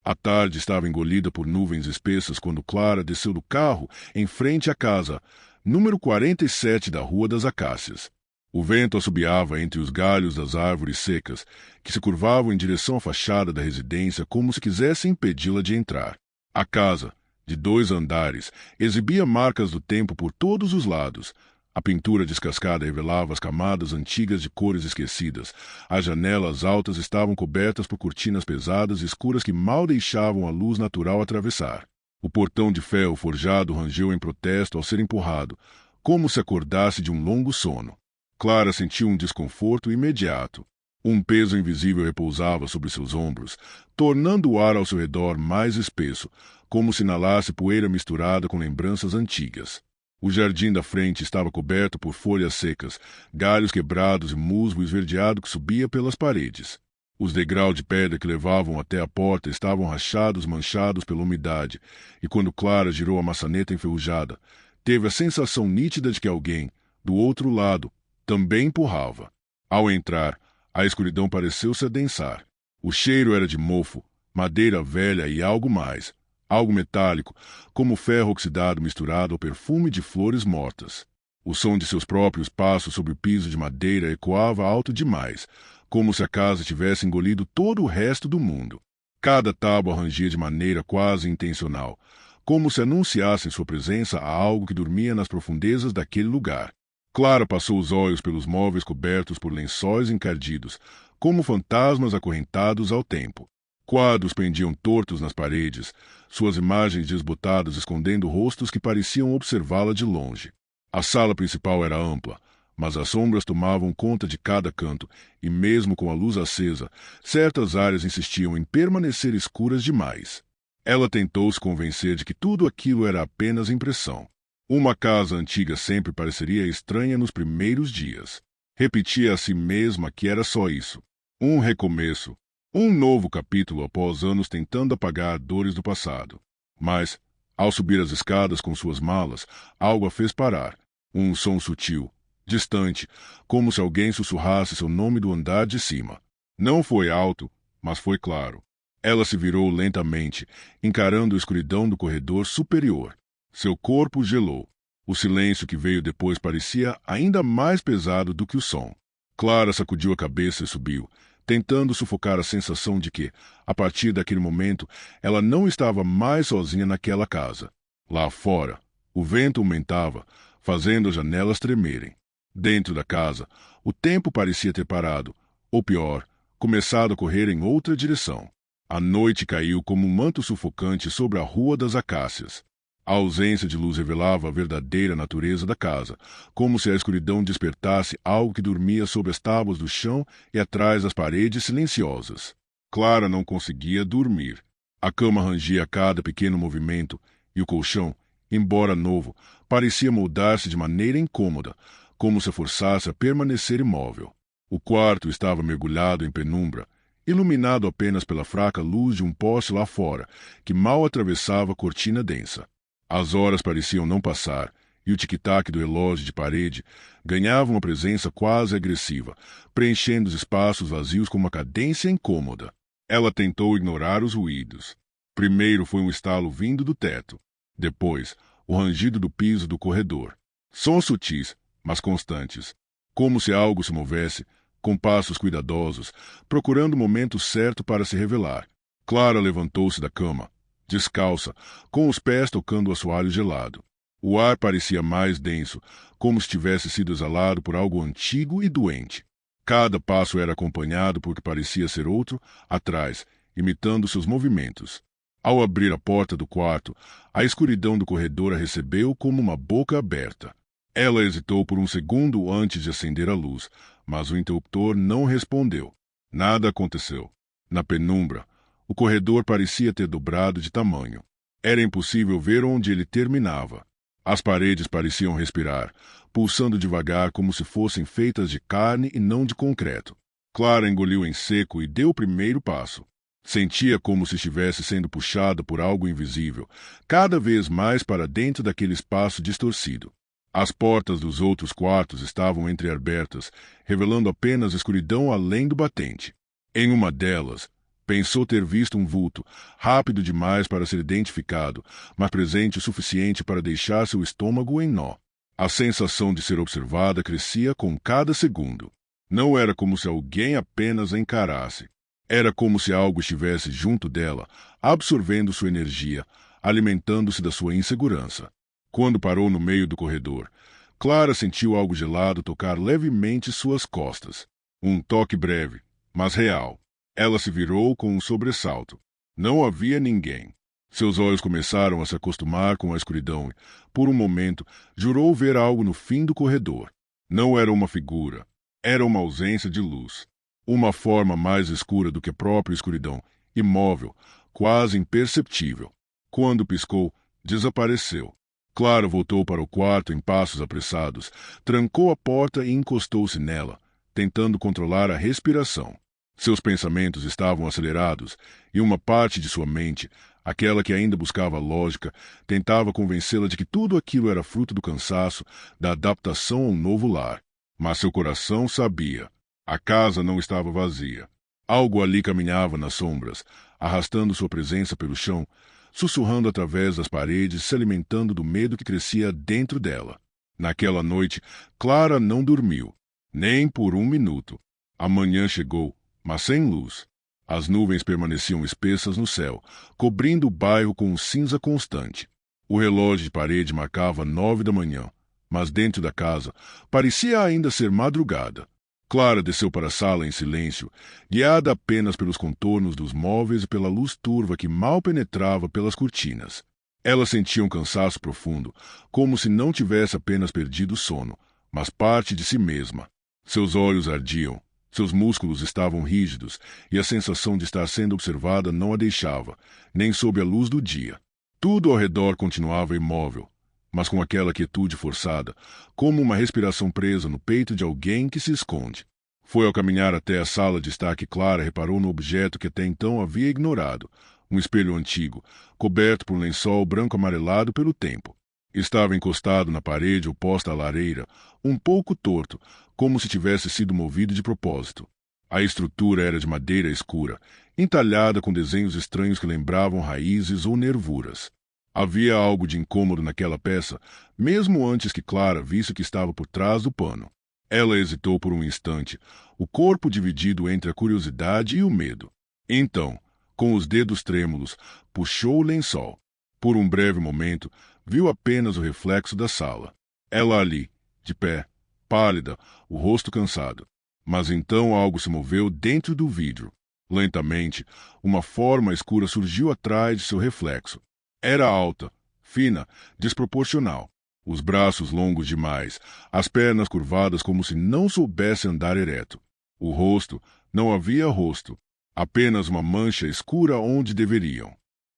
A tarde estava engolida por nuvens espessas quando Clara desceu do carro em frente à casa, número 47 da Rua das Acácias. O vento assobiava entre os galhos das árvores secas, que se curvavam em direção à fachada da residência como se quisessem impedi-la de entrar. A casa, de 2 andares, exibia marcas do tempo por todos os lados. A pintura descascada revelava as camadas antigas de cores esquecidas. As janelas altas estavam cobertas por cortinas pesadas e escuras que mal deixavam a luz natural atravessar. O portão de ferro forjado rangeu em protesto ao ser empurrado, como se acordasse de um longo sono. Clara sentiu um desconforto imediato. Um peso invisível repousava sobre seus ombros, tornando o ar ao seu redor mais espesso, como se inalasse poeira misturada com lembranças antigas. O jardim da frente estava coberto por folhas secas, galhos quebrados e musgo esverdeado que subia pelas paredes. Os degraus de pedra que levavam até a porta estavam rachados, manchados pela umidade, e quando Clara girou a maçaneta enferrujada, teve a sensação nítida de que alguém, do outro lado, também empurrava. Ao entrar, a escuridão pareceu se adensar. O cheiro era de mofo, madeira velha e algo mais. Algo metálico, como ferro oxidado misturado ao perfume de flores mortas. O som de seus próprios passos sobre o piso de madeira ecoava alto demais, como se a casa tivesse engolido todo o resto do mundo. Cada tábua rangia de maneira quase intencional, como se anunciassem sua presença a algo que dormia nas profundezas daquele lugar. Clara passou os olhos pelos móveis cobertos por lençóis encardidos, como fantasmas acorrentados ao tempo. Quadros pendiam tortos nas paredes, suas imagens desbotadas escondendo rostos que pareciam observá-la de longe. A sala principal era ampla, mas as sombras tomavam conta de cada canto, e mesmo com a luz acesa, certas áreas insistiam em permanecer escuras demais. Ela tentou se convencer de que tudo aquilo era apenas impressão. Uma casa antiga sempre pareceria estranha nos primeiros dias. Repetia a si mesma que era só isso. Um recomeço. Um novo capítulo após anos tentando apagar dores do passado. Mas, ao subir as escadas com suas malas, algo a fez parar. Um som sutil, distante, como se alguém sussurrasse seu nome do andar de cima. Não foi alto, mas foi claro. Ela se virou lentamente, encarando a escuridão do corredor superior. Seu corpo gelou. O silêncio que veio depois parecia ainda mais pesado do que o som. Clara sacudiu a cabeça e subiu, tentando sufocar a sensação de que, a partir daquele momento, ela não estava mais sozinha naquela casa. Lá fora, o vento aumentava, fazendo as janelas tremerem. Dentro da casa, o tempo parecia ter parado, ou pior, começado a correr em outra direção. A noite caiu como um manto sufocante sobre a Rua das Acácias. A ausência de luz revelava a verdadeira natureza da casa, como se a escuridão despertasse algo que dormia sob as tábuas do chão e atrás das paredes silenciosas. Clara não conseguia dormir. A cama rangia a cada pequeno movimento, e o colchão, embora novo, parecia moldar-se de maneira incômoda, como se a forçasse a permanecer imóvel. O quarto estava mergulhado em penumbra, iluminado apenas pela fraca luz de um poste lá fora, que mal atravessava a cortina densa. As horas pareciam não passar, e o tic-tac do relógio de parede ganhava uma presença quase agressiva, preenchendo os espaços vazios com uma cadência incômoda. Ela tentou ignorar os ruídos. Primeiro foi um estalo vindo do teto. Depois, o rangido do piso do corredor. Sons sutis, mas constantes, como se algo se movesse, com passos cuidadosos, procurando o momento certo para se revelar. Clara levantou-se da cama, descalça, com os pés tocando o assoalho gelado. O ar parecia mais denso, como se tivesse sido exalado por algo antigo e doente. Cada passo era acompanhado por que parecia ser outro, atrás, imitando seus movimentos. Ao abrir a porta do quarto, a escuridão do corredor a recebeu como uma boca aberta. Ela hesitou por um segundo antes de acender a luz, mas o interruptor não respondeu. Nada aconteceu. Na penumbra, o corredor parecia ter dobrado de tamanho. Era impossível ver onde ele terminava. As paredes pareciam respirar, pulsando devagar como se fossem feitas de carne e não de concreto. Clara engoliu em seco e deu o primeiro passo. Sentia como se estivesse sendo puxada por algo invisível, cada vez mais para dentro daquele espaço distorcido. As portas dos outros quartos estavam entreabertas, revelando apenas escuridão além do batente. Em uma delas, Pensou ter visto um vulto, rápido demais para ser identificado, mas presente o suficiente para deixar seu estômago em nó. A sensação de ser observada crescia com cada segundo. Não era como se alguém apenas a encarasse. Era como se algo estivesse junto dela, absorvendo sua energia, alimentando-se da sua insegurança. Quando parou no meio do corredor, Clara sentiu algo gelado tocar levemente suas costas. Um toque breve, mas real. Ela se virou com um sobressalto. Não havia ninguém. Seus olhos começaram a se acostumar com a escuridão e, por um momento, jurou ver algo no fim do corredor. Não era uma figura. Era uma ausência de luz. Uma forma mais escura do que a própria escuridão, imóvel, quase imperceptível. Quando piscou, desapareceu. Clara voltou para o quarto em passos apressados, trancou a porta e encostou-se nela, tentando controlar a respiração. Seus pensamentos estavam acelerados, e uma parte de sua mente, aquela que ainda buscava lógica, tentava convencê-la de que tudo aquilo era fruto do cansaço, da adaptação ao novo lar. Mas seu coração sabia. A casa não estava vazia. Algo ali caminhava nas sombras, arrastando sua presença pelo chão, sussurrando através das paredes, se alimentando do medo que crescia dentro dela. Naquela noite, Clara não dormiu, nem por um minuto. A manhã chegou, mas sem luz. As nuvens permaneciam espessas no céu, cobrindo o bairro com um cinza constante. O relógio de parede marcava 9 da manhã, mas dentro da casa parecia ainda ser madrugada. Clara desceu para a sala em silêncio, guiada apenas pelos contornos dos móveis e pela luz turva que mal penetrava pelas cortinas. Ela sentia um cansaço profundo, como se não tivesse apenas perdido o sono, mas parte de si mesma. Seus olhos ardiam. Seus músculos estavam rígidos, e a sensação de estar sendo observada não a deixava, nem sob a luz do dia. Tudo ao redor continuava imóvel, mas com aquela quietude forçada, como uma respiração presa no peito de alguém que se esconde. Foi ao caminhar até a sala de estar que Clara reparou no objeto que até então havia ignorado, um espelho antigo, coberto por um lençol branco amarelado pelo tempo. Estava encostado na parede oposta à lareira, um pouco torto, como se tivesse sido movido de propósito. A estrutura era de madeira escura, entalhada com desenhos estranhos que lembravam raízes ou nervuras. Havia algo de incômodo naquela peça, mesmo antes que Clara visse o que estava por trás do pano. Ela hesitou por um instante, o corpo dividido entre a curiosidade e o medo. Então, com os dedos trêmulos, puxou o lençol. Por um breve momento, viu apenas o reflexo da sala. Ela ali, de pé, pálida, o rosto cansado. Mas então algo se moveu dentro do vidro. Lentamente, uma forma escura surgiu atrás de seu reflexo. Era alta, fina, desproporcional. Os braços longos demais, as pernas curvadas como se não soubesse andar ereto. O rosto, não havia rosto, apenas uma mancha escura onde deveriam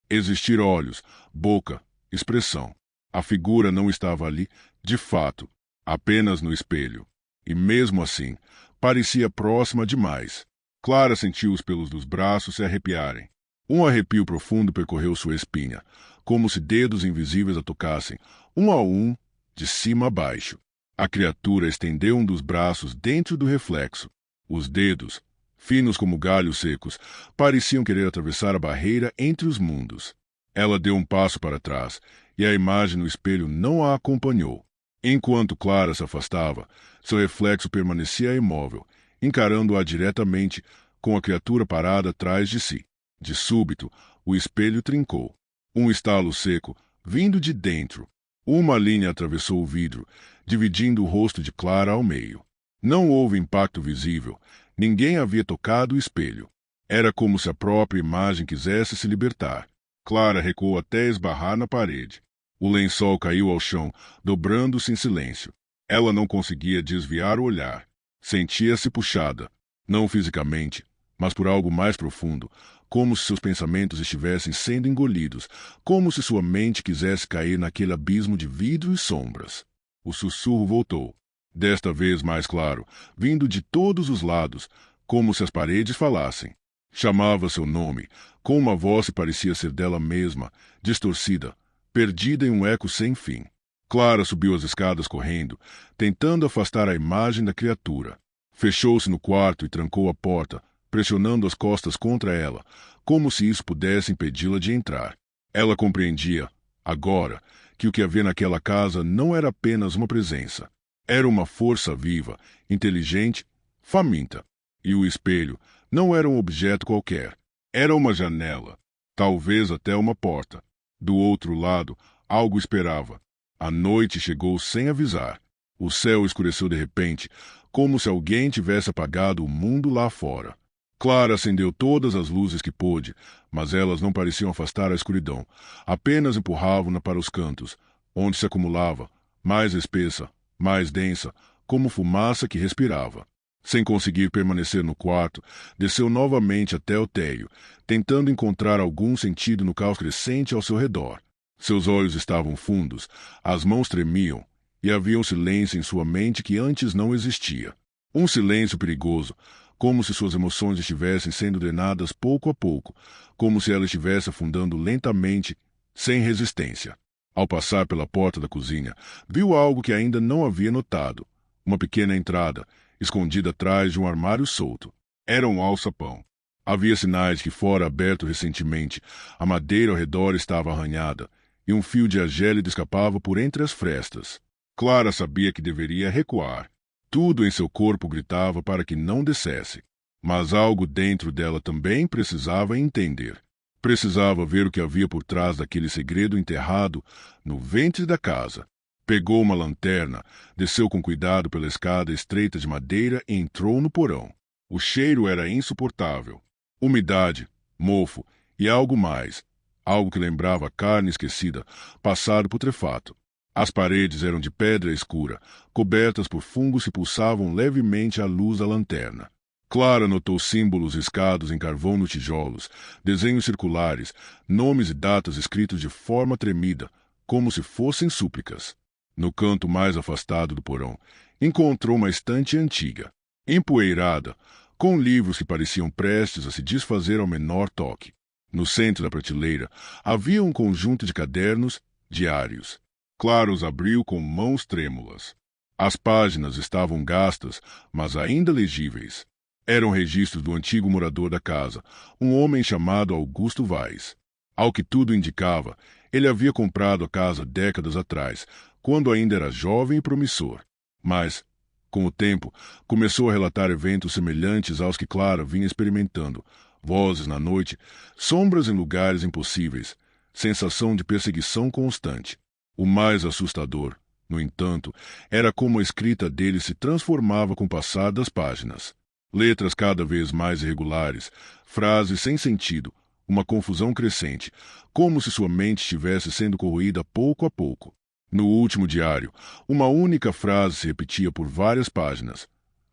existir olhos, boca, expressão. A figura não estava ali, de fato, apenas no espelho. E mesmo assim, parecia próxima demais. Clara sentiu os pelos dos braços se arrepiarem. Um arrepio profundo percorreu sua espinha, como se dedos invisíveis a tocassem, um a um, de cima a baixo. A criatura estendeu um dos braços dentro do reflexo. Os dedos, finos como galhos secos, pareciam querer atravessar a barreira entre os mundos. Ela deu um passo para trás, e a imagem no espelho não a acompanhou. Enquanto Clara se afastava, seu reflexo permanecia imóvel, encarando-a diretamente, com a criatura parada atrás de si. De súbito, o espelho trincou. Um estalo seco, vindo de dentro. Uma linha atravessou o vidro, dividindo o rosto de Clara ao meio. Não houve impacto visível. Ninguém havia tocado o espelho. Era como se a própria imagem quisesse se libertar. Clara recuou até esbarrar na parede. O lençol caiu ao chão, dobrando-se em silêncio. Ela não conseguia desviar o olhar. Sentia-se puxada, não fisicamente, mas por algo mais profundo, como se seus pensamentos estivessem sendo engolidos, como se sua mente quisesse cair naquele abismo de vidro e sombras. O sussurro voltou, desta vez mais claro, vindo de todos os lados, como se as paredes falassem. Chamava seu nome, com uma voz que parecia ser dela mesma, distorcida, perdida em um eco sem fim. Clara subiu as escadas correndo, tentando afastar a imagem da criatura. Fechou-se no quarto e trancou a porta, pressionando as costas contra ela, como se isso pudesse impedi-la de entrar. Ela compreendia, agora, que o que havia naquela casa não era apenas uma presença. Era uma força viva, inteligente, faminta. E o espelho não era um objeto qualquer. Era uma janela, talvez até uma porta. Do outro lado, algo esperava. A noite chegou sem avisar. O céu escureceu de repente, como se alguém tivesse apagado o mundo lá fora. Clara acendeu todas as luzes que pôde, mas elas não pareciam afastar a escuridão. Apenas empurravam-na para os cantos, onde se acumulava, mais espessa, mais densa, como fumaça que respirava. Sem conseguir permanecer no quarto, desceu novamente até o térreo, tentando encontrar algum sentido no caos crescente ao seu redor. Seus olhos estavam fundos, as mãos tremiam, e havia um silêncio em sua mente que antes não existia. Um silêncio perigoso, como se suas emoções estivessem sendo drenadas pouco a pouco, como se ela estivesse afundando lentamente, sem resistência. Ao passar pela porta da cozinha, viu algo que ainda não havia notado. Uma pequena entrada, escondida atrás de um armário solto. Era um alçapão. Havia sinais que fora aberto recentemente, a madeira ao redor estava arranhada, e um fio de argélida escapava por entre as frestas. Clara sabia que deveria recuar. Tudo em seu corpo gritava para que não descesse. Mas algo dentro dela também precisava entender. Precisava ver o que havia por trás daquele segredo enterrado no ventre da casa. Pegou uma lanterna, desceu com cuidado pela escada estreita de madeira e entrou no porão. O cheiro era insuportável. Umidade, mofo e algo mais. Algo que lembrava carne esquecida, passado putrefato. As paredes eram de pedra escura, cobertas por fungos que pulsavam levemente à luz da lanterna. Clara notou símbolos riscados em carvão nos tijolos, desenhos circulares, nomes e datas escritos de forma tremida, como se fossem súplicas. No canto mais afastado do porão, encontrou uma estante antiga, empoeirada, com livros que pareciam prestes a se desfazer ao menor toque. No centro da prateleira havia um conjunto de cadernos, diários. Clara os abriu com mãos trêmulas. As páginas estavam gastas, mas ainda legíveis. Eram registros do antigo morador da casa, um homem chamado Augusto Vaz. Ao que tudo indicava, ele havia comprado a casa décadas atrás, quando ainda era jovem e promissor. Mas, com o tempo, começou a relatar eventos semelhantes aos que Clara vinha experimentando. Vozes na noite, sombras em lugares impossíveis, sensação de perseguição constante. O mais assustador, no entanto, era como a escrita dele se transformava com o passar das páginas. Letras cada vez mais irregulares, frases sem sentido, uma confusão crescente, como se sua mente estivesse sendo corroída pouco a pouco. No último diário, uma única frase se repetia por várias páginas.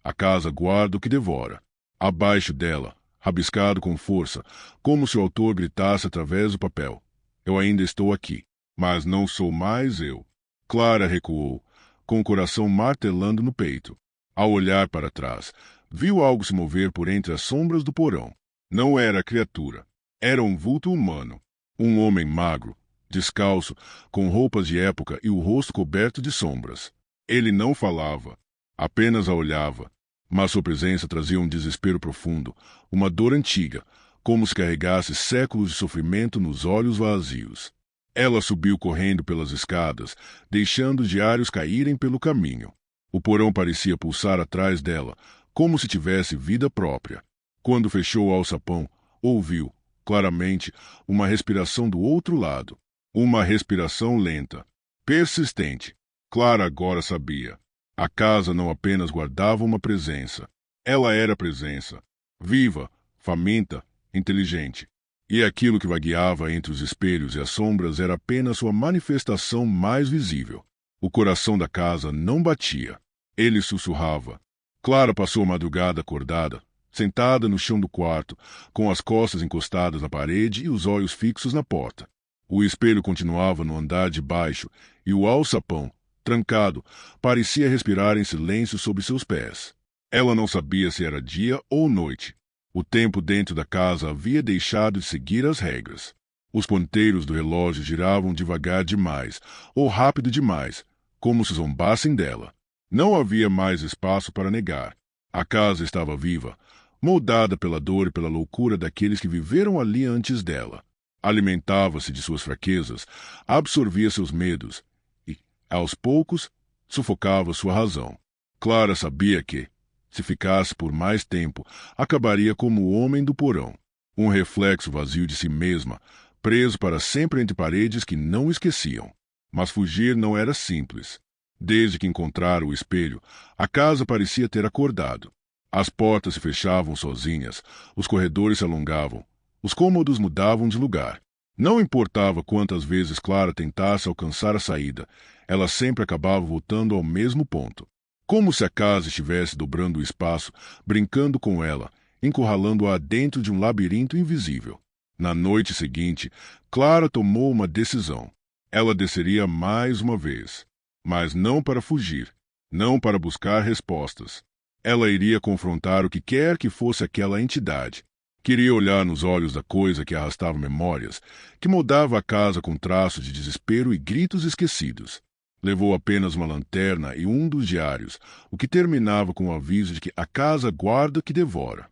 A casa guarda o que devora. Abaixo dela, rabiscado com força, como se o autor gritasse através do papel: eu ainda estou aqui, mas não sou mais eu. Clara recuou, com o coração martelando no peito. Ao olhar para trás, viu algo se mover por entre as sombras do porão. Não era criatura. Era um vulto humano. Um homem magro, descalço, com roupas de época e o rosto coberto de sombras. Ele não falava, apenas a olhava, mas sua presença trazia um desespero profundo, uma dor antiga, como se carregasse séculos de sofrimento nos olhos vazios. Ela subiu correndo pelas escadas, deixando os diários caírem pelo caminho. O porão parecia pulsar atrás dela, como se tivesse vida própria. Quando fechou o alçapão, ouviu, claramente, uma respiração do outro lado. Uma respiração lenta, persistente. Clara agora sabia. A casa não apenas guardava uma presença. Ela era presença. Viva, faminta, inteligente. E aquilo que vagueava entre os espelhos e as sombras era apenas sua manifestação mais visível. O coração da casa não batia. Ele sussurrava. Clara passou a madrugada acordada, sentada no chão do quarto, com as costas encostadas na parede e os olhos fixos na porta. O espelho continuava no andar de baixo e o alçapão, trancado, parecia respirar em silêncio sob seus pés. Ela não sabia se era dia ou noite. O tempo dentro da casa havia deixado de seguir as regras. Os ponteiros do relógio giravam devagar demais, ou rápido demais, como se zombassem dela. Não havia mais espaço para negar. A casa estava viva, moldada pela dor e pela loucura daqueles que viveram ali antes dela. Alimentava-se de suas fraquezas, absorvia seus medos e, aos poucos, sufocava sua razão. Clara sabia que, se ficasse por mais tempo, acabaria como o homem do porão, um reflexo vazio de si mesma, preso para sempre entre paredes que não esqueciam. Mas fugir não era simples. Desde que encontrara o espelho, a casa parecia ter acordado. As portas se fechavam sozinhas, os corredores se alongavam, os cômodos mudavam de lugar. Não importava quantas vezes Clara tentasse alcançar a saída, ela sempre acabava voltando ao mesmo ponto. Como se a casa estivesse dobrando o espaço, brincando com ela, encurralando-a dentro de um labirinto invisível. Na noite seguinte, Clara tomou uma decisão. Ela desceria mais uma vez, mas não para fugir, não para buscar respostas. Ela iria confrontar o que quer que fosse aquela entidade. Queria olhar nos olhos da coisa que arrastava memórias, que moldava a casa com traços de desespero e gritos esquecidos. Levou apenas uma lanterna e um dos diários, o que terminava com o aviso de que a casa guarda que devora.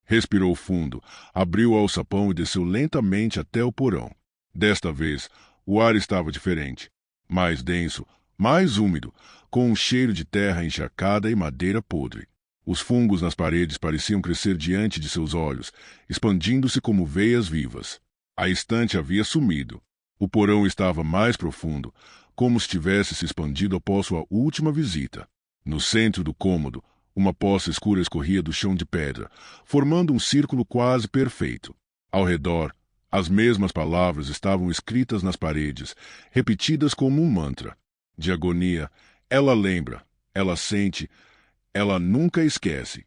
Respirou fundo, abriu o alçapão e desceu lentamente até o porão. Desta vez, o ar estava diferente, mais denso, mais úmido, com um cheiro de terra encharcada e madeira podre. Os fungos nas paredes pareciam crescer diante de seus olhos, expandindo-se como veias vivas. A estante havia sumido. O porão estava mais profundo, como se tivesse se expandido após sua última visita. No centro do cômodo, uma poça escura escorria do chão de pedra, formando um círculo quase perfeito. Ao redor, as mesmas palavras estavam escritas nas paredes, repetidas como um mantra. De agonia, ela lembra, ela sente, ela nunca esquece.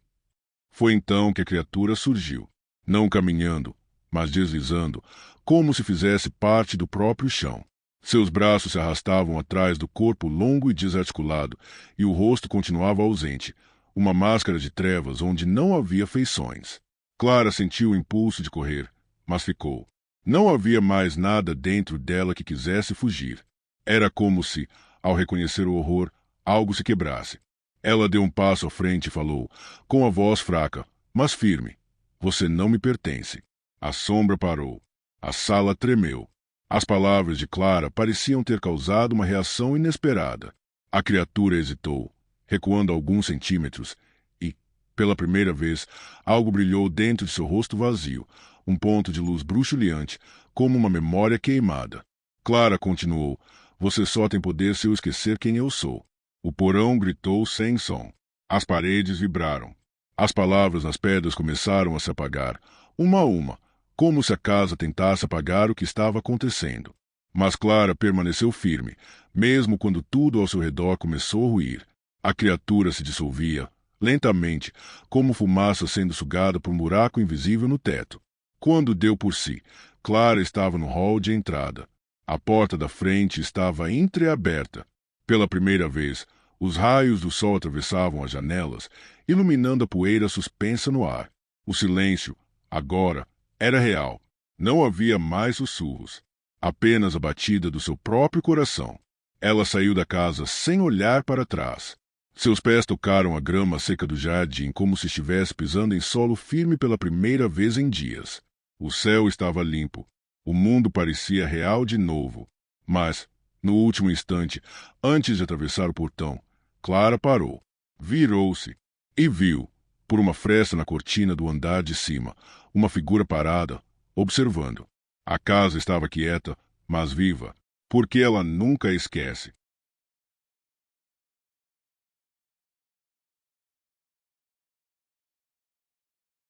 Foi então que a criatura surgiu, não caminhando, mas deslizando, como se fizesse parte do próprio chão. Seus braços se arrastavam atrás do corpo longo e desarticulado, e o rosto continuava ausente, uma máscara de trevas onde não havia feições. Clara sentiu o impulso de correr, mas ficou. Não havia mais nada dentro dela que quisesse fugir. Era como se, ao reconhecer o horror, algo se quebrasse. Ela deu um passo à frente e falou, com a voz fraca, mas firme: "Você não me pertence." A sombra parou. A sala tremeu. As palavras de Clara pareciam ter causado uma reação inesperada. A criatura hesitou, recuando alguns centímetros, e, pela primeira vez, algo brilhou dentro de seu rosto vazio, um ponto de luz bruxuleante, como uma memória queimada. Clara continuou: "Você só tem poder se eu esquecer quem eu sou." O porão gritou sem som. As paredes vibraram. As palavras nas pedras começaram a se apagar, uma a uma, como se a casa tentasse apagar o que estava acontecendo. Mas Clara permaneceu firme, mesmo quando tudo ao seu redor começou a ruir. A criatura se dissolvia, lentamente, como fumaça sendo sugada por um buraco invisível no teto. Quando deu por si, Clara estava no hall de entrada. A porta da frente estava entreaberta. Pela primeira vez, os raios do sol atravessavam as janelas, iluminando a poeira suspensa no ar. O silêncio, agora, era real. Não havia mais sussurros, apenas a batida do seu próprio coração. Ela saiu da casa sem olhar para trás. Seus pés tocaram a grama seca do jardim como se estivesse pisando em solo firme pela primeira vez em dias. O céu estava limpo. O mundo parecia real de novo. Mas, no último instante, antes de atravessar o portão, Clara parou, virou-se e viu, por uma fresta na cortina do andar de cima, uma figura parada, observando. A casa estava quieta, mas viva, porque ela nunca esquece.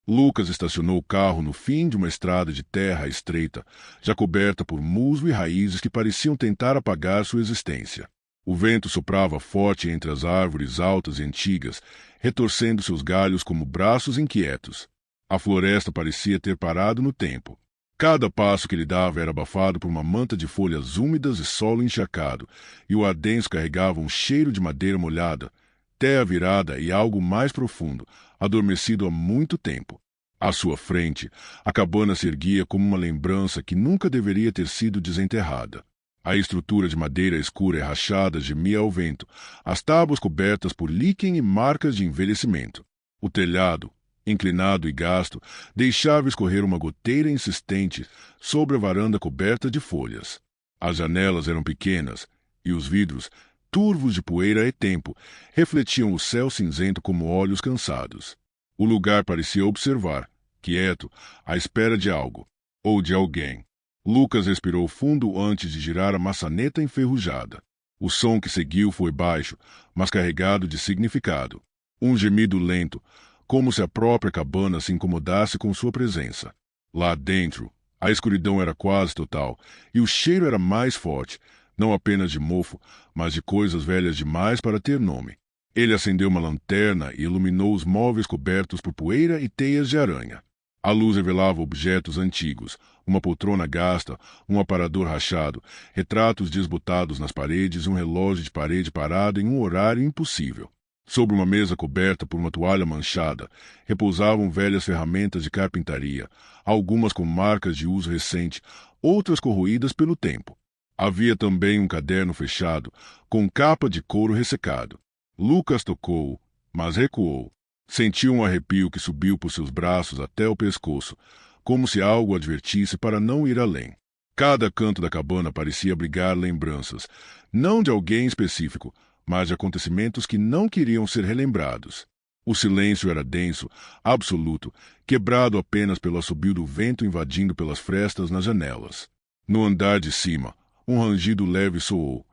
Lucas estacionou o carro no fim de uma estrada de terra estreita, já coberta por musgo e raízes que pareciam tentar apagar sua existência. O vento soprava forte entre as árvores altas e antigas, retorcendo seus galhos como braços inquietos. A floresta parecia ter parado no tempo. Cada passo que ele dava era abafado por uma manta de folhas úmidas e solo encharcado, e o ar denso carregava um cheiro de madeira molhada, terra virada e algo mais profundo, adormecido há muito tempo. À sua frente, a cabana se erguia como uma lembrança que nunca deveria ter sido desenterrada. A estrutura de madeira escura e rachada gemia ao vento, as tábuas cobertas por líquen e marcas de envelhecimento. O telhado, inclinado e gasto, deixava escorrer uma goteira insistente sobre a varanda coberta de folhas. As janelas eram pequenas, e os vidros, turvos de poeira e tempo, refletiam o céu cinzento como olhos cansados. O lugar parecia observar, quieto, à espera de algo, ou de alguém. Lucas respirou fundo antes de girar a maçaneta enferrujada. O som que seguiu foi baixo, mas carregado de significado. Um gemido lento, como se a própria cabana se incomodasse com sua presença. Lá dentro, a escuridão era quase total, e o cheiro era mais forte, não apenas de mofo, mas de coisas velhas demais para ter nome. Ele acendeu uma lanterna e iluminou os móveis cobertos por poeira e teias de aranha. A luz revelava objetos antigos, uma poltrona gasta, um aparador rachado, retratos desbotados nas paredes e um relógio de parede parado em um horário impossível. Sobre uma mesa coberta por uma toalha manchada, repousavam velhas ferramentas de carpintaria, algumas com marcas de uso recente, outras corroídas pelo tempo. Havia também um caderno fechado, com capa de couro ressecado. Lucas tocou, mas recuou. Sentiu um arrepio que subiu por seus braços até o pescoço, como se algo o advertisse para não ir além. Cada canto da cabana parecia abrigar lembranças, não de alguém específico, mas de acontecimentos que não queriam ser relembrados. O silêncio era denso, absoluto, quebrado apenas pelo assobio do vento invadindo pelas frestas nas janelas. No andar de cima, um rangido leve soou,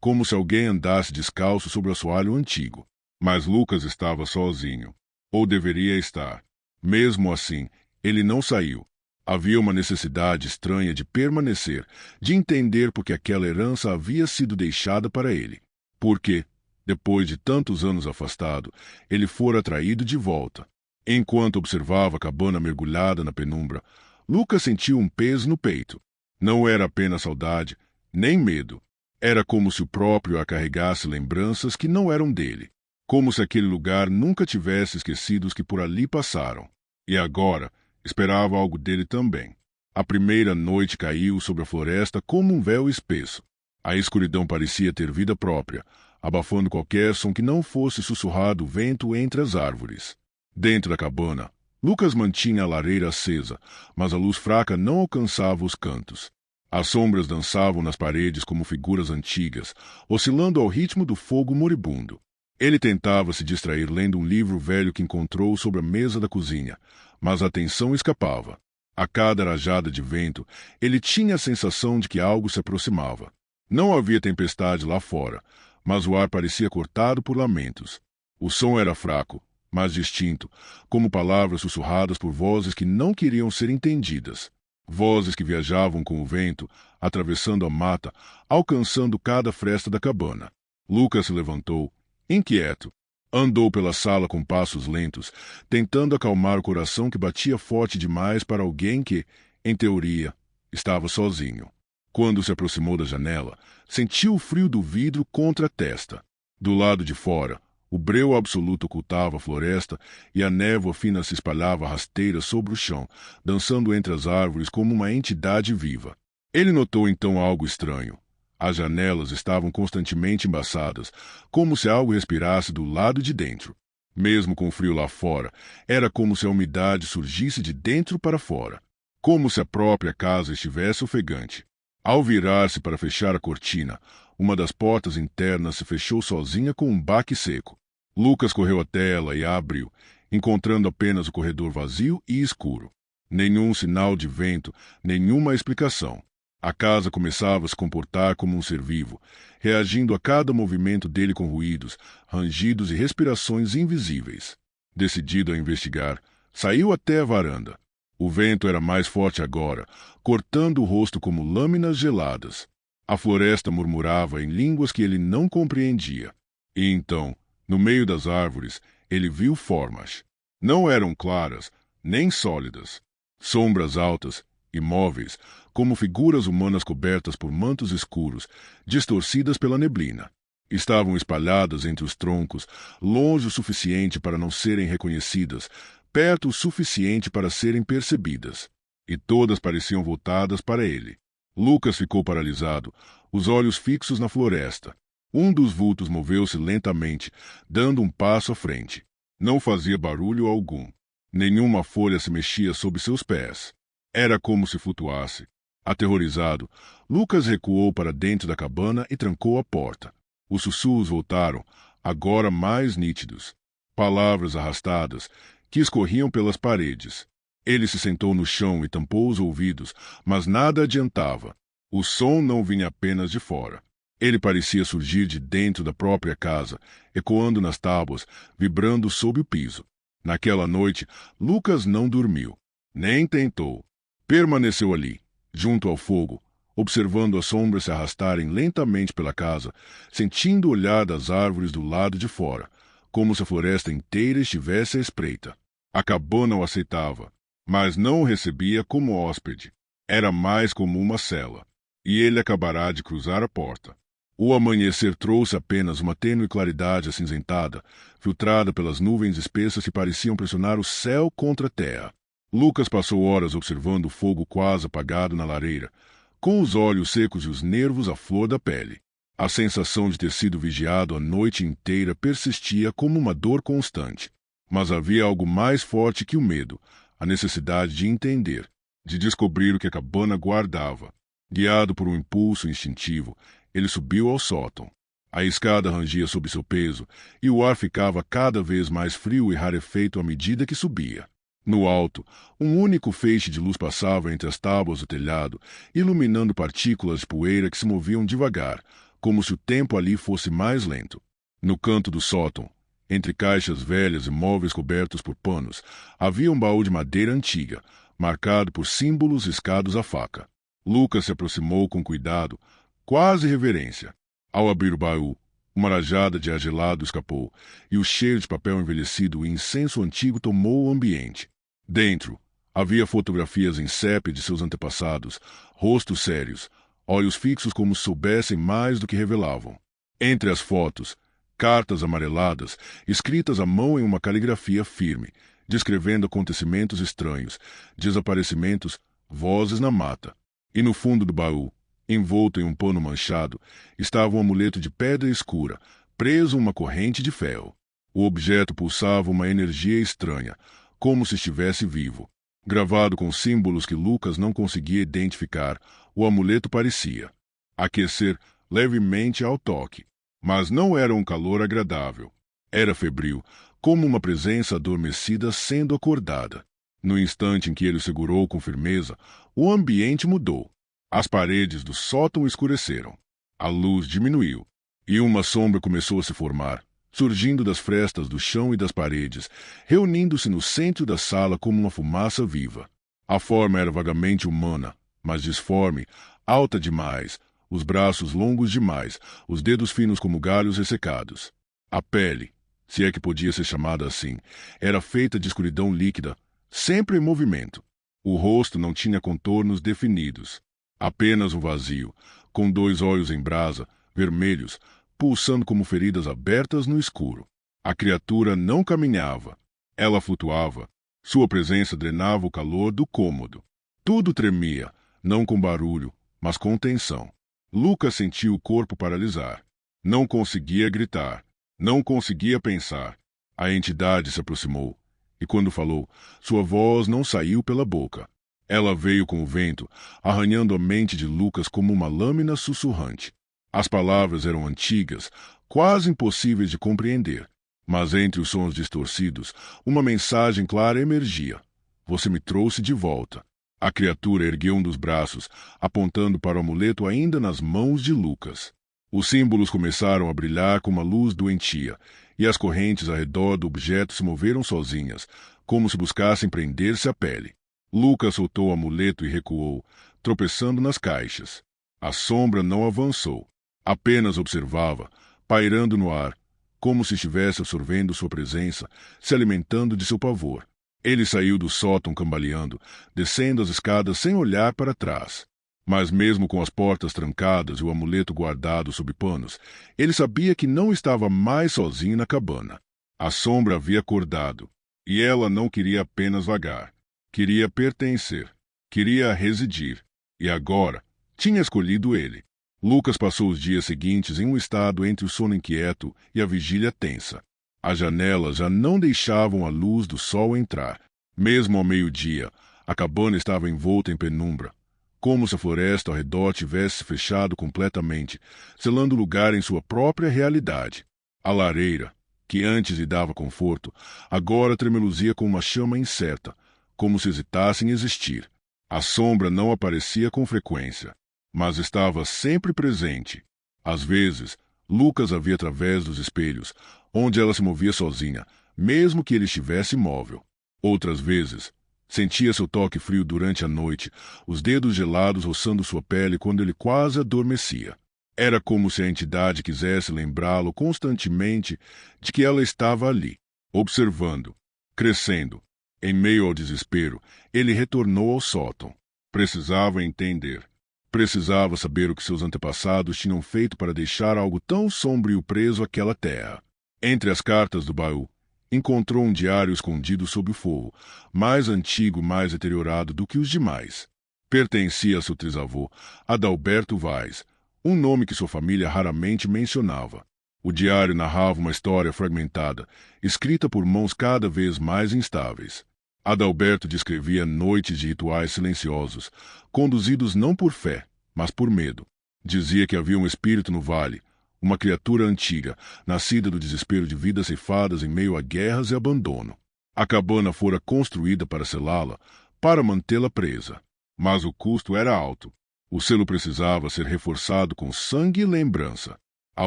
como se alguém andasse descalço sobre o assoalho antigo. Mas Lucas estava sozinho. Ou deveria estar. Mesmo assim, ele não saiu. Havia uma necessidade estranha de permanecer, de entender por que aquela herança havia sido deixada para ele. Porque, depois de tantos anos afastado, ele fora atraído de volta. Enquanto observava a cabana mergulhada na penumbra, Lucas sentiu um peso no peito. Não era apenas saudade, nem medo. Era como se o próprio a carregasse lembranças que não eram dele. Como se aquele lugar nunca tivesse esquecido os que por ali passaram. E agora, esperava algo dele também. A primeira noite caiu sobre a floresta como um véu espesso. A escuridão parecia ter vida própria, abafando qualquer som que não fosse sussurrar do vento entre as árvores. Dentro da cabana, Lucas mantinha a lareira acesa, mas a luz fraca não alcançava os cantos. As sombras dançavam nas paredes como figuras antigas, oscilando ao ritmo do fogo moribundo. Ele tentava se distrair lendo um livro velho que encontrou sobre a mesa da cozinha, mas a atenção escapava. A cada rajada de vento, ele tinha a sensação de que algo se aproximava. Não havia tempestade lá fora, mas o ar parecia cortado por lamentos. O som era fraco, mas distinto, como palavras sussurradas por vozes que não queriam ser entendidas. Vozes que viajavam com o vento, atravessando a mata, alcançando cada fresta da cabana. Lucas se levantou, inquieto. Andou pela sala com passos lentos, tentando acalmar o coração que batia forte demais para alguém que, em teoria, estava sozinho. Quando se aproximou da janela, sentiu o frio do vidro contra a testa. Do lado de fora, o breu absoluto ocultava a floresta e a névoa fina se espalhava rasteira sobre o chão, dançando entre as árvores como uma entidade viva. Ele notou então algo estranho. As janelas estavam constantemente embaçadas, como se algo respirasse do lado de dentro. Mesmo com o frio lá fora, era como se a umidade surgisse de dentro para fora, como se a própria casa estivesse ofegante. Ao virar-se para fechar a cortina, uma das portas internas se fechou sozinha com um baque seco. Lucas correu até ela e a abriu, encontrando apenas o corredor vazio e escuro. Nenhum sinal de vento, nenhuma explicação. A casa começava a se comportar como um ser vivo, reagindo a cada movimento dele com ruídos, rangidos e respirações invisíveis. Decidido a investigar, saiu até a varanda. O vento era mais forte agora, cortando o rosto como lâminas geladas. A floresta murmurava em línguas que ele não compreendia. E então, no meio das árvores, ele viu formas. Não eram claras, nem sólidas. Sombras altas, imóveis, como figuras humanas cobertas por mantos escuros, distorcidas pela neblina. Estavam espalhadas entre os troncos, longe o suficiente para não serem reconhecidas, perto o suficiente para serem percebidas. E todas pareciam voltadas para ele. Lucas ficou paralisado, os olhos fixos na floresta. Um dos vultos moveu-se lentamente, dando um passo à frente. Não fazia barulho algum. Nenhuma folha se mexia sob seus pés. Era como se flutuasse. Aterrorizado, Lucas recuou para dentro da cabana e trancou a porta. Os sussurros voltaram, agora mais nítidos. Palavras arrastadas que escorriam pelas paredes. Ele se sentou no chão e tampou os ouvidos, mas nada adiantava. O som não vinha apenas de fora. Ele parecia surgir de dentro da própria casa, ecoando nas tábuas, vibrando sob o piso. Naquela noite, Lucas não dormiu. Nem tentou. Permaneceu ali, junto ao fogo, observando as sombras se arrastarem lentamente pela casa, sentindo o olhar das árvores do lado de fora, como se a floresta inteira estivesse à espreita. A cabana o aceitava, mas não o recebia como hóspede. Era mais como uma cela, e ele acabará de cruzar a porta. O amanhecer trouxe apenas uma tênue claridade acinzentada, filtrada pelas nuvens espessas que pareciam pressionar o céu contra a terra. Lucas passou horas observando o fogo quase apagado na lareira, com os olhos secos e os nervos à flor da pele. A sensação de ter sido vigiado a noite inteira persistia como uma dor constante. Mas havia algo mais forte que o medo, a necessidade de entender, de descobrir o que a cabana guardava. Guiado por um impulso instintivo, ele subiu ao sótão. A escada rangia sob seu peso, e o ar ficava cada vez mais frio e rarefeito à medida que subia. No alto, um único feixe de luz passava entre as tábuas do telhado, iluminando partículas de poeira que se moviam devagar, como se o tempo ali fosse mais lento. No canto do sótão, entre caixas velhas e móveis cobertos por panos, havia um baú de madeira antiga, marcado por símbolos riscados à faca. Lucas se aproximou com cuidado, quase reverência. Ao abrir o baú, uma rajada de ar gelado escapou, e o cheiro de papel envelhecido e incenso antigo tomou o ambiente. Dentro, havia fotografias em sépia de seus antepassados, rostos sérios, olhos fixos como se soubessem mais do que revelavam. Entre as fotos, cartas amareladas, escritas à mão em uma caligrafia firme, descrevendo acontecimentos estranhos, desaparecimentos, vozes na mata. E no fundo do baú, envolto em um pano manchado, estava um amuleto de pedra escura, preso a uma corrente de ferro. O objeto pulsava uma energia estranha, como se estivesse vivo. Gravado com símbolos que Lucas não conseguia identificar, o amuleto parecia aquecer levemente ao toque. Mas não era um calor agradável. Era febril, como uma presença adormecida sendo acordada. No instante em que ele o segurou com firmeza, o ambiente mudou. As paredes do sótão escureceram. A luz diminuiu, e uma sombra começou a se formar, surgindo das frestas do chão e das paredes, reunindo-se no centro da sala como uma fumaça viva. A forma era vagamente humana, mas disforme, alta demais, os braços longos demais, os dedos finos como galhos ressecados. A pele, se é que podia ser chamada assim, era feita de escuridão líquida, sempre em movimento. O rosto não tinha contornos definidos. Apenas um vazio, com 2 olhos em brasa, vermelhos, pulsando como feridas abertas no escuro. A criatura não caminhava. Ela flutuava. Sua presença drenava o calor do cômodo. Tudo tremia, não com barulho, mas com tensão. Lucas sentiu o corpo paralisar. Não conseguia gritar. Não conseguia pensar. A entidade se aproximou, e quando falou, sua voz não saiu pela boca. Ela veio com o vento, arranhando a mente de Lucas como uma lâmina sussurrante. As palavras eram antigas, quase impossíveis de compreender, mas entre os sons distorcidos, uma mensagem clara emergia. Você me trouxe de volta. A criatura ergueu um dos braços, apontando para o amuleto ainda nas mãos de Lucas. Os símbolos começaram a brilhar com uma luz doentia, e as correntes ao redor do objeto se moveram sozinhas, como se buscassem prender-se à pele. Lucas soltou o amuleto e recuou, tropeçando nas caixas. A sombra não avançou. Apenas observava, pairando no ar, como se estivesse absorvendo sua presença, se alimentando de seu pavor. Ele saiu do sótão cambaleando, descendo as escadas sem olhar para trás. Mas mesmo com as portas trancadas e o amuleto guardado sob panos, ele sabia que não estava mais sozinho na cabana. A sombra havia acordado, e ela não queria apenas vagar. Queria pertencer, queria residir, e agora tinha escolhido ele. Lucas passou os dias seguintes em um estado entre o sono inquieto e a vigília tensa. As janelas já não deixavam a luz do sol entrar. Mesmo ao meio-dia, a cabana estava envolta em penumbra, como se a floresta ao redor tivesse se fechado completamente, selando o lugar em sua própria realidade. A lareira, que antes lhe dava conforto, agora tremeluzia com uma chama incerta, como se hesitasse em existir. A sombra não aparecia com frequência, mas estava sempre presente. Às vezes, Lucas a via através dos espelhos, onde ela se movia sozinha, mesmo que ele estivesse imóvel. Outras vezes, sentia seu toque frio durante a noite, os dedos gelados roçando sua pele quando ele quase adormecia. Era como se a entidade quisesse lembrá-lo constantemente de que ela estava ali, observando, crescendo. Em meio ao desespero, ele retornou ao sótão. Precisava entender. Precisava saber o que seus antepassados tinham feito para deixar algo tão sombrio preso àquela terra. Entre as cartas do baú, encontrou um diário escondido sob o forro, mais antigo, mais deteriorado do que os demais. Pertencia a seu trisavô, Adalberto Vaz, um nome que sua família raramente mencionava. O diário narrava uma história fragmentada, escrita por mãos cada vez mais instáveis. Adalberto descrevia noites de rituais silenciosos, conduzidos não por fé, mas por medo. Dizia que havia um espírito no vale, uma criatura antiga, nascida do desespero de vidas ceifadas em meio a guerras e abandono. A cabana fora construída para selá-la, para mantê-la presa. Mas o custo era alto. O selo precisava ser reforçado com sangue e lembrança. A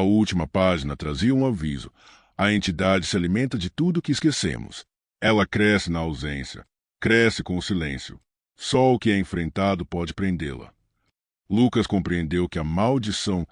última página trazia um aviso. A entidade se alimenta de tudo que esquecemos. Ela cresce na ausência, cresce com o silêncio. Só o que é enfrentado pode prendê-la. Lucas compreendeu que a maldição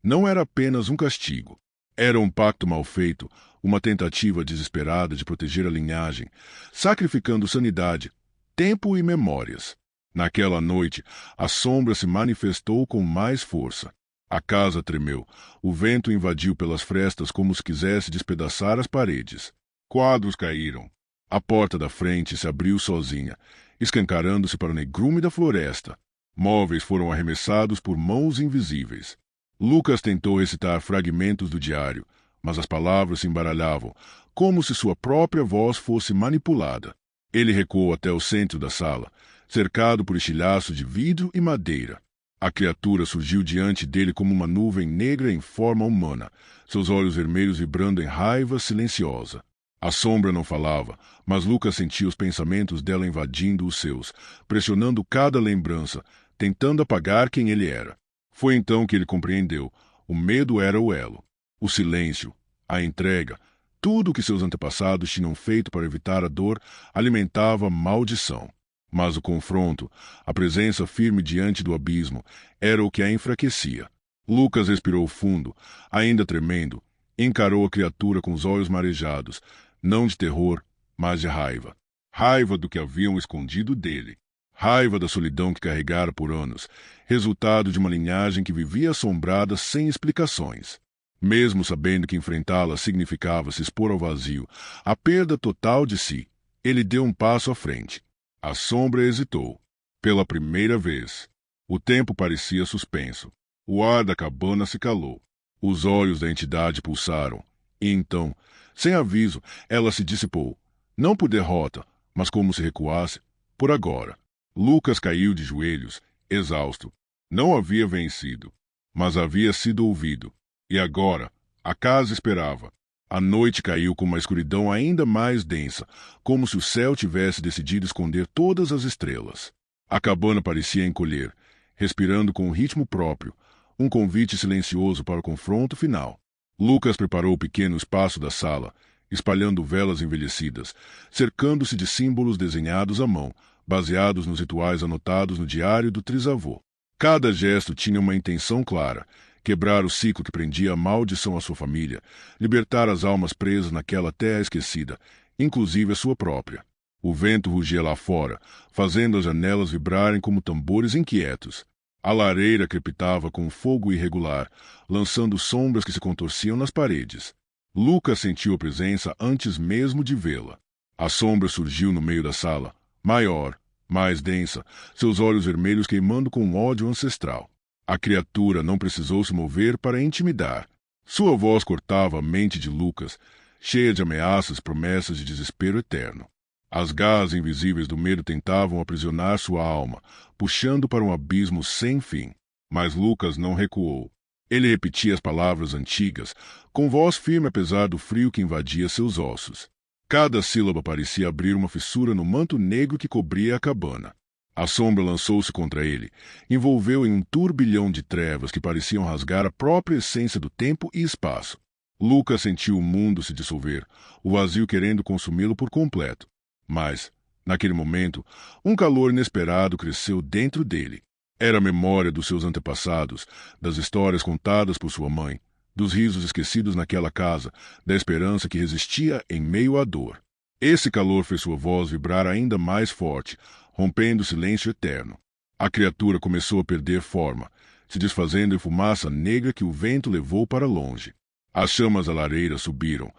não era apenas um castigo. Era um pacto mal feito, uma tentativa desesperada de proteger a linhagem, sacrificando sanidade, tempo e memórias. Naquela noite, a sombra se manifestou com mais força. A casa tremeu, o vento invadiu pelas frestas como se quisesse despedaçar as paredes. Quadros caíram. A porta da frente se abriu sozinha, escancarando-se para o negrume da floresta. Móveis foram arremessados por mãos invisíveis. Lucas tentou recitar fragmentos do diário, mas as palavras se embaralhavam, como se sua própria voz fosse manipulada. Ele recuou até o centro da sala, cercado por estilhaços de vidro e madeira. A criatura surgiu diante dele como uma nuvem negra em forma humana, seus olhos vermelhos vibrando em raiva silenciosa. A sombra não falava, mas Lucas sentia os pensamentos dela invadindo os seus, pressionando cada lembrança, tentando apagar quem ele era. Foi então que ele compreendeu. O medo era o elo. O silêncio, a entrega, tudo o que seus antepassados tinham feito para evitar a dor, alimentava a maldição. Mas o confronto, a presença firme diante do abismo, era o que a enfraquecia. Lucas respirou fundo, ainda tremendo, encarou a criatura com os olhos marejados, não de terror, mas de raiva. Raiva do que haviam escondido dele. Raiva da solidão que carregara por anos, resultado de uma linhagem que vivia assombrada sem explicações. Mesmo sabendo que enfrentá-la significava se expor ao vazio, a perda total de si, ele deu um passo à frente. A sombra hesitou. Pela primeira vez. O tempo parecia suspenso. O ar da cabana se calou. Os olhos da entidade pulsaram. E então, sem aviso, ela se dissipou. Não por derrota, mas como se recuasse, por agora. Lucas caiu de joelhos, exausto. Não havia vencido, mas havia sido ouvido. E agora, a casa esperava. A noite caiu com uma escuridão ainda mais densa, como se o céu tivesse decidido esconder todas as estrelas. A cabana parecia encolher, respirando com um ritmo próprio, um convite silencioso para o confronto final. Lucas preparou o pequeno espaço da sala, espalhando velas envelhecidas, cercando-se de símbolos desenhados à mão, baseados nos rituais anotados no diário do trisavô. Cada gesto tinha uma intenção clara: quebrar o ciclo que prendia a maldição à sua família, libertar as almas presas naquela terra esquecida, inclusive a sua própria. O vento rugia lá fora, fazendo as janelas vibrarem como tambores inquietos. A lareira crepitava com um fogo irregular, lançando sombras que se contorciam nas paredes. Lucas sentiu a presença antes mesmo de vê-la. A sombra surgiu no meio da sala, maior, mais densa, seus olhos vermelhos queimando com um ódio ancestral. A criatura não precisou se mover para intimidar. Sua voz cortava a mente de Lucas, cheia de ameaças e promessas de desespero eterno. As garras invisíveis do medo tentavam aprisionar sua alma, puxando para um abismo sem fim. Mas Lucas não recuou. Ele repetia as palavras antigas, com voz firme apesar do frio que invadia seus ossos. Cada sílaba parecia abrir uma fissura no manto negro que cobria a cabana. A sombra lançou-se contra ele, envolveu em um turbilhão de trevas que pareciam rasgar a própria essência do tempo e espaço. Lucas sentiu o mundo se dissolver, o vazio querendo consumi-lo por completo. Mas, naquele momento, um calor inesperado cresceu dentro dele. Era a memória dos seus antepassados, das histórias contadas por sua mãe, dos risos esquecidos naquela casa, da esperança que resistia em meio à dor. Esse calor fez sua voz vibrar ainda mais forte, rompendo o silêncio eterno. A criatura começou a perder forma, se desfazendo em fumaça negra que o vento levou para longe. As chamas da lareira subiram,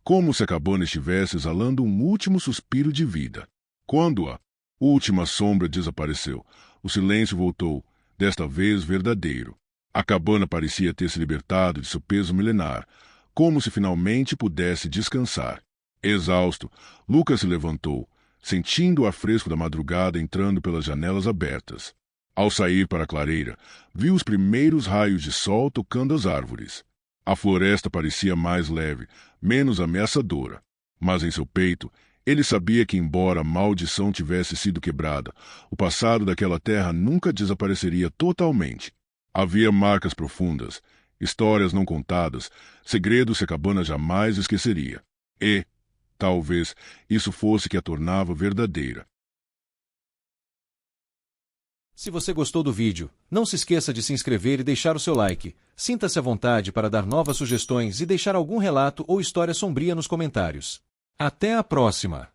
como se a cabana estivesse exalando um último suspiro de vida. Quando a última sombra desapareceu, o silêncio voltou, desta vez verdadeiro. A cabana parecia ter se libertado de seu peso milenar, como se finalmente pudesse descansar. Exausto, Lucas se levantou, sentindo o ar fresco da madrugada entrando pelas janelas abertas. Ao sair para a clareira, viu os primeiros raios de sol tocando as árvores. A floresta parecia mais leve, menos ameaçadora. Mas em seu peito, ele sabia que, embora a maldição tivesse sido quebrada, o passado daquela terra nunca desapareceria totalmente. Havia marcas profundas, histórias não contadas, segredos que a cabana jamais esqueceria. E, talvez, isso fosse que a tornava verdadeira. Se você gostou do vídeo, não se esqueça de se inscrever e deixar o seu like. Sinta-se à vontade para dar novas sugestões e deixar algum relato ou história sombria nos comentários. Até a próxima!